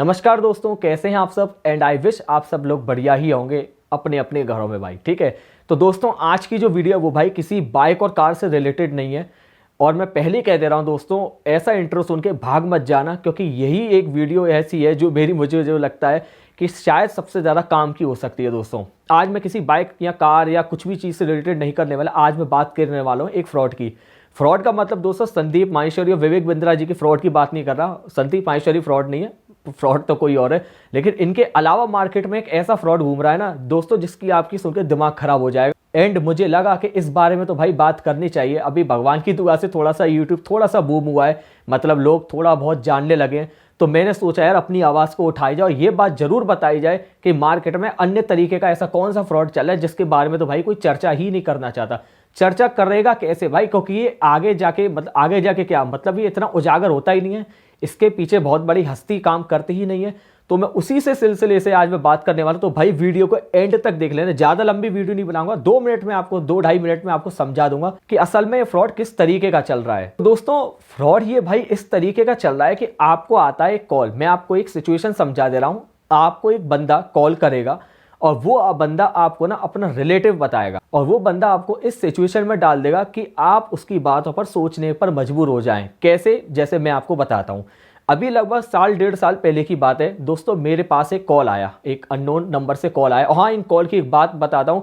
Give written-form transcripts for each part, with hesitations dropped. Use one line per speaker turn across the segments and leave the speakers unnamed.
नमस्कार दोस्तों, कैसे हैं आप सब। एंड आई विश आप सब लोग बढ़िया ही होंगे अपने अपने घरों में भाई। ठीक है, तो दोस्तों आज की जो वीडियो है वो भाई किसी बाइक और कार से रिलेटेड नहीं है। और मैं पहले ही कह दे रहा हूं दोस्तों, ऐसा इंट्रो सुन के भाग मत जाना, क्योंकि यही एक वीडियो ऐसी है जो मुझे जो लगता है कि शायद सबसे ज़्यादा काम की हो सकती है। दोस्तों आज मैं किसी बाइक या कार या कुछ भी चीज़ से रिलेटेड नहीं करने वाला। आज मैं बात करने वाला हूँ एक फ्रॉड की। फ्रॉड का मतलब दोस्तों संदीप माहेश्वरी और विवेक बिंद्रा जी की फ्रॉड की बात नहीं कर रहा। संदीप माहेश्वरी फ्रॉड नहीं है, फ्रॉड तो कोई और है। लेकिन इनके अलावा मार्केट में एक ऐसा फ्रॉड घूम रहा है ना दोस्तों, जिसकी आपकी सुनकर दिमाग खराब हो जाएगा। एंड मुझे लगा कि इस बारे में तो भाई बात करनी चाहिए। अभी भगवान की दुआ से थोड़ा सा यूट्यूब थोड़ा सा बूम हुआ है, मतलब लोग थोड़ा बहुत जानने लगे। तो मैंने सोचा यार अपनी आवाज़ को उठाई जाए और ये बात जरूर बताई जाए कि मार्केट में अन्य तरीके का ऐसा कौन सा फ्रॉड चल रहा है जिसके बारे में तो भाई कोई चर्चा ही नहीं करना चाहता। चर्चा करेगा कैसे भाई, क्योंकि ये आगे जाके क्या मतलब ये इतना उजागर होता ही नहीं है। इसके पीछे बहुत बड़ी हस्ती काम करती ही नहीं है। तो मैं उसी से सिलसिले से आज मैं बात करने वाला हूं। तो भाई वीडियो को एंड तक देख लेना, ज्यादा लंबी वीडियो नहीं बनाऊंगा। 2 ढाई मिनट में आपको समझा दूंगा कि असल में ये फ्रॉड किस तरीके का चल रहा है। तो दोस्तों फ्रॉड ये भाई इस तरीके का चल रहा है कि आपको आता है एक कॉल। मैं आपको एक सिचुएशन समझा दे रहा हूं। आपको एक बंदा कॉल करेगा और वो बंदा आपको ना अपना रिलेटिव बताएगा, और वो बंदा आपको इस सिचुएशन में डाल देगा कि आप उसकी बातों पर सोचने पर मजबूर हो जाएं। कैसे, जैसे मैं आपको बताता हूं। अभी लगभग 1.5 साल पहले की बात है दोस्तों, मेरे पास एक कॉल आया, एक अननोन नंबर से कॉल आया। और हाँ, इन कॉल की एक बात बताता हूं,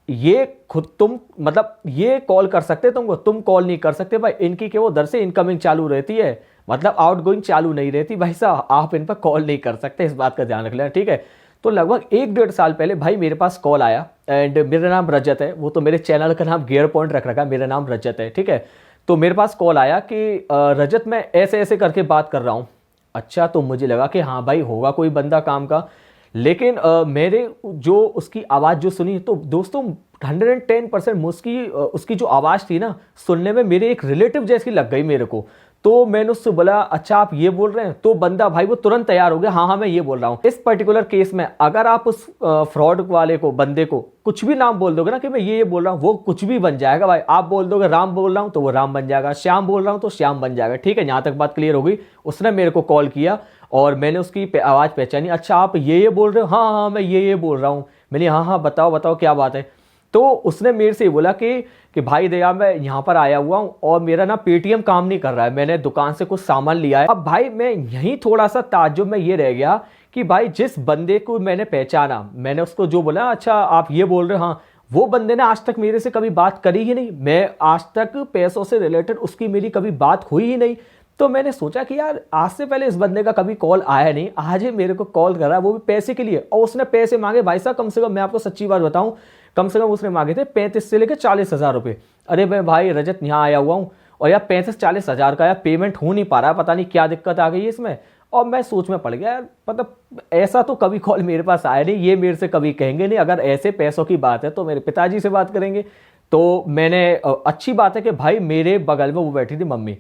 ये खुद तुम मतलब ये कॉल कर सकते तुमको, तुम कॉल नहीं कर सकते भाई। इनकी क्या वो दर से इनकमिंग चालू रहती है, मतलब आउटगोइंग चालू नहीं रहती भाई साहब। आप इन पर कॉल नहीं कर सकते, इस बात का ध्यान रख लेना। ठीक है, तो लगभग 1-1.5 साल पहले भाई मेरे पास कॉल आया। एंड मेरा नाम रजत है, वो तो मेरे चैनल का नाम गियर पॉइंट रख रखा है, मेरा नाम रजत है। ठीक है, तो मेरे पास कॉल आया कि रजत मैं ऐसे ऐसे करके बात कर रहा हूँ। अच्छा, तो मुझे लगा कि हाँ भाई होगा कोई बंदा काम का। लेकिन मेरे जो उसकी आवाज़ जो सुनी तो दोस्तों 110% उसकी जो आवाज़ थी ना, सुनने में मेरे एक रिलेटिव जैसी लग गई मेरे को। तो मैंने उससे बोला अच्छा आप ये बोल रहे हैं, तो बंदा भाई वो तुरंत तैयार हो गया, हाँ हाँ मैं ये बोल रहा हूँ। इस पर्टिकुलर केस में अगर आप उस फ्रॉड वाले को, बंदे को कुछ भी नाम बोल दोगे ना कि मैं ये बोल रहा हूँ, वो कुछ भी बन जाएगा भाई। आप बोल दोगे राम बोल रहा हूँ तो वो राम बन जाएगा, श्याम बोल रहा हूँ तो श्याम बन जाएगा। ठीक है, यहाँ तक बात क्लियर हो गई। उसने मेरे को कॉल किया और मैंने उसकी आवाज़ पहचानी। अच्छा आप ये बोल रहे हो, हाँ हाँ मैं ये बोल रहा हूँ। मैंने हाँ हाँ बताओ बताओ क्या बात है। तो उसने मेरे से बोला कि भाई दया मैं यहाँ पर आया हुआ हूँ और मेरा ना पेटीएम काम नहीं कर रहा है, मैंने दुकान से कुछ सामान लिया है। अब भाई मैं यहीं थोड़ा सा ताज्जुब में ये रह गया कि भाई जिस बंदे को मैंने पहचाना, मैंने उसको जो बोला अच्छा आप ये बोल रहे हो, हाँ, वो बंदे ने आज तक मेरे से कभी बात करी ही नहीं। मैं आज तक पैसों से रिलेटेड उसकी मेरी कभी बात हुई ही नहीं। तो मैंने सोचा कि यार आज से पहले इस बंदे का कभी कॉल आया नहीं, आज ही मेरे को कॉल कर रहा है, वो भी पैसे के लिए। और उसने पैसे मांगे भाई साहब, कम से कम मैं आपको सच्ची बात बताऊं, कम से कम उसने मांगे थे 35 से लेकर 40,000 रुपये। अरे मैं भाई रजत यहाँ आया हुआ हूँ और यार 35-40 हज़ार का यार पेमेंट हो नहीं पा रहा है, पता नहीं क्या दिक्कत आ गई है इसमें। और मैं सोच में पड़ गया यार, मतलब ऐसा तो कभी कॉल मेरे पास आया नहीं, ये मेरे से कभी कहेंगे नहीं। अगर ऐसे पैसों की बात है तो मेरे पिताजी से बात करेंगे। तो मैंने अच्छी बात है कि भाई मेरे बगल में वो बैठी थी मम्मी,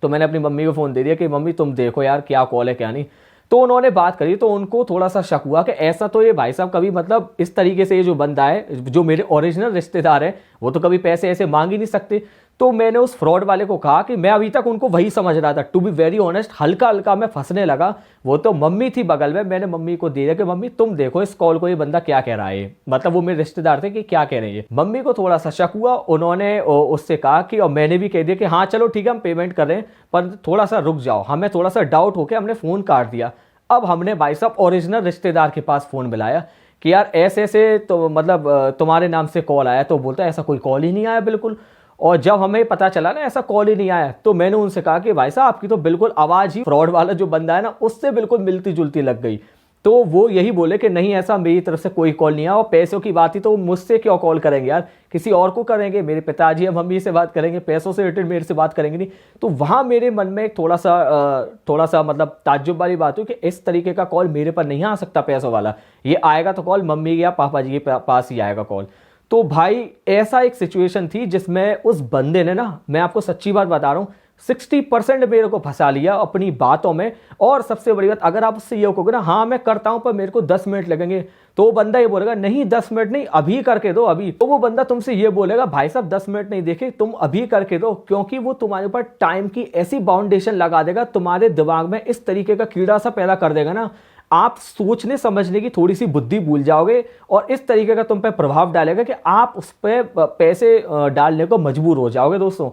तो मैंने अपनी मम्मी को फ़ोन दे दिया कि मम्मी तुम देखो यार क्या कॉल है क्या नहीं। तो उन्होंने बात करी तो उनको थोड़ा सा शक हुआ कि ऐसा तो ये भाई साहब कभी मतलब इस तरीके से ये जो बंदा है, जो मेरे ओरिजिनल रिश्तेदार है, वो तो कभी पैसे ऐसे मांग ही नहीं सकते। तो मैंने उस फ्रॉड वाले को कहा कि मैं अभी तक उनको वही समझ रहा था, टू बी वेरी ऑनेस्ट। हल्का हल्का मैं फंसने लगा। वो तो मम्मी थी बगल में, मैंने मम्मी को दे दिया कि मम्मी तुम देखो इस कॉल को, ये बंदा क्या कह रहा है। मतलब वो मेरे रिश्तेदार थे कि क्या कह रहे हैं। मम्मी को थोड़ा सा शक हुआ, उन्होंने उससे कहा कि, और मैंने भी कह दिया कि हाँ चलो ठीक है हम पेमेंट कर रहे हैं, पर थोड़ा सा रुक जाओ। हमें थोड़ा सा डाउट होकर हमने फ़ोन काट दिया। अब हमने भाई साहब ओरिजिनल रिश्तेदार के पास फ़ोन मिलाया कि यार ऐसे ऐसे तो मतलब तुम्हारे नाम से कॉल आया। तो बोलता है ऐसा कोई कॉल ही नहीं आया बिल्कुल। और जब हमें पता चला ना ऐसा कॉल ही नहीं आया, तो मैंने उनसे कहा कि भाई साहब आपकी तो बिल्कुल आवाज़ ही फ्रॉड वाला जो बंदा है ना उससे बिल्कुल मिलती जुलती लग गई। तो वो यही बोले कि नहीं ऐसा मेरी तरफ से कोई कॉल नहीं आया। और पैसों की बात ही तो मुझसे क्यों कॉल करेंगे यार, किसी और को करेंगे, मेरे पिताजी या मम्मी से बात करेंगे, पैसों से रिलेटेड मेरे से बात करेंगे नहीं। तो वहाँ मेरे मन में एक थोड़ा सा मतलब ताज्जुब वाली बात हुई कि इस तरीके का कॉल मेरे पर नहीं आ सकता पैसों वाला। ये आएगा तो कॉल मम्मी या पापा जी के पास ही आएगा कॉल। तो भाई ऐसा एक सिचुएशन थी जिसमें उस बंदे ने ना, मैं आपको सच्ची बात बता रहा हूँ, 60% मेरे को फंसा लिया अपनी बातों में। और सबसे बड़ी बात, अगर आप उससे ये कहोगे ना हाँ मैं करता हूं पर मेरे को 10 मिनट लगेंगे, तो वो बंदा ये बोलेगा नहीं 10 मिनट नहीं, अभी करके दो अभी। तो वो बंदा तुमसे ये बोलेगा भाई साहब 10 मिनट नहीं देखे, तुम अभी करके दो, क्योंकि वो तुम्हारे ऊपर टाइम की ऐसी बाउंडेशन लगा देगा, तुम्हारे दिमाग में इस तरीके का कीड़ा सा पैदा कर देगा ना, आप सोचने समझने की थोड़ी सी बुद्धि भूल जाओगे और इस तरीके का तुम पे प्रभाव डालेगा कि आप उस पर पैसे डालने को मजबूर हो जाओगे दोस्तों।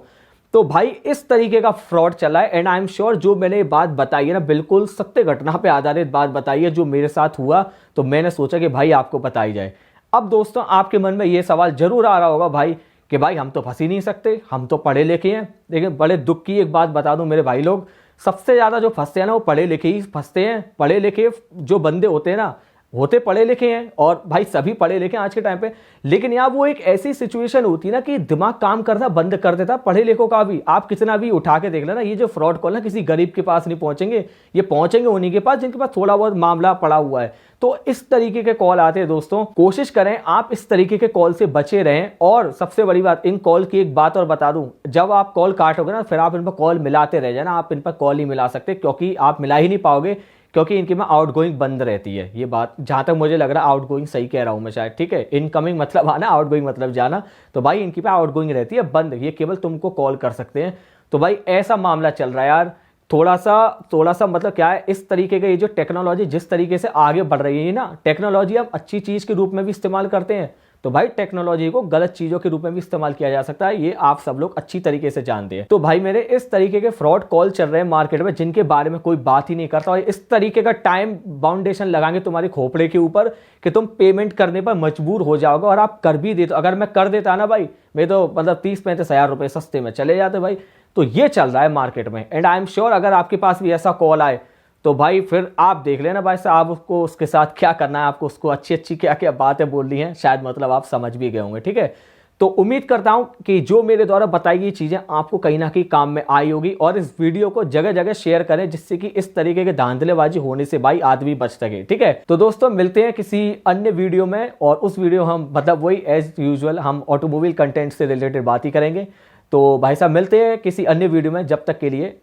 तो भाई इस तरीके का फ्रॉड चला है एंड आई एम श्योर जो मैंने ये बात बताई है ना, बिल्कुल सत्य घटना पे आधारित बात बताई है जो मेरे साथ हुआ, तो मैंने सोचा कि भाई आपको बताई जाए। अब दोस्तों आपके मन में ये सवाल जरूर आ रहा होगा भाई कि भाई हम तो फंस ही नहीं सकते, हम तो पढ़े लिखे हैं। लेकिन बड़े दुख की एक बात बता दूं मेरे भाई लोग, सबसे ज्यादा जो फंसते हैं ना वो पढ़े लिखे ही फंसते हैं। पढ़े लिखे जो बंदे होते हैं ना, होते पढ़े लिखे हैं, और भाई सभी पढ़े लिखे हैं आज के टाइम पे। लेकिन यहाँ वो एक ऐसी सिचुएशन होती है ना कि दिमाग काम करना बंद कर देता पढ़े लिखों का भी। आप कितना भी उठा के देख लेना, ये जो फ्रॉड कॉल ना किसी गरीब के पास नहीं पहुंचेंगे, ये पहुंचेंगे उन्हीं के पास जिनके पास थोड़ा बहुत मामला पड़ा हुआ है। तो इस तरीके के कॉल आते हैं दोस्तों, कोशिश करें आप इस तरीके के कॉल से बचे रहें। और सबसे बड़ी बात, इन कॉल की एक बात और बता दूं, जब आप कॉल काटोगे ना फिर आप इन पर कॉल मिलाते रह जाना, आप इन पर कॉल नहीं मिला सकते क्योंकि आप मिला ही नहीं पाओगे, क्योंकि इनकी में आउटगोइंग बंद रहती है। ये बात जहां तक मुझे लग रहा है आउटगोइंग सही कह रहा हूं मैं शायद, ठीक है। इनकमिंग मतलब आना, आउटगोइंग मतलब जाना, तो भाई इनकी पे आउटगोइंग रहती है बंद, ये केवल तुमको कॉल कर सकते हैं। तो भाई ऐसा मामला चल रहा है यार, थोड़ा सा मतलब क्या है, इस तरीके का ये जो टेक्नोलॉजी जिस तरीके से आगे बढ़ रही है ना, टेक्नोलॉजी हम अच्छी चीज के रूप में भी इस्तेमाल करते हैं, तो भाई टेक्नोलॉजी को गलत चीजों के रूप में भी इस्तेमाल किया जा सकता है, ये आप सब लोग अच्छी तरीके से जानते हैं। तो भाई मेरे इस तरीके के फ्रॉड कॉल चल रहे हैं मार्केट में जिनके बारे में कोई बात ही नहीं करता, और इस तरीके का टाइम बाउंडेशन लगाएंगे तुम्हारे खोपड़े के ऊपर कि तुम पेमेंट करने पर मजबूर हो जाओगे, और आप कर भी देते। अगर मैं कर देता ना भाई, मैं तो मतलब 30-35 हज़ार रुपए सस्ते में चले जाते भाई। तो ये चल रहा है मार्केट में एंड आई एम श्योर अगर आपके पास भी ऐसा कॉल आए तो भाई फिर आप देख लेना भाई साहब, आप उसको उसके साथ क्या करना है, आपको उसको अच्छी अच्छी क्या क्या बातें बोलनी है, शायद मतलब आप समझ भी गए होंगे, ठीक है। तो उम्मीद करता हूं कि जो मेरे द्वारा बताई गई चीजें आपको कहीं ना कहीं काम में आई होगी, और इस वीडियो को जगह जगह शेयर करें जिससे कि इस तरीके के धांधलेबाजी होने से भाई आदमी बच सके, ठीक है। तो दोस्तों मिलते हैं किसी अन्य वीडियो में, और उस वीडियो हम मतलब वही एज यूजुअल हम ऑटोमोबाइल कंटेंट से रिलेटेड बात ही करेंगे। तो भाई साहब मिलते हैं किसी अन्य वीडियो में, जब तक के लिए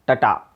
टाटा।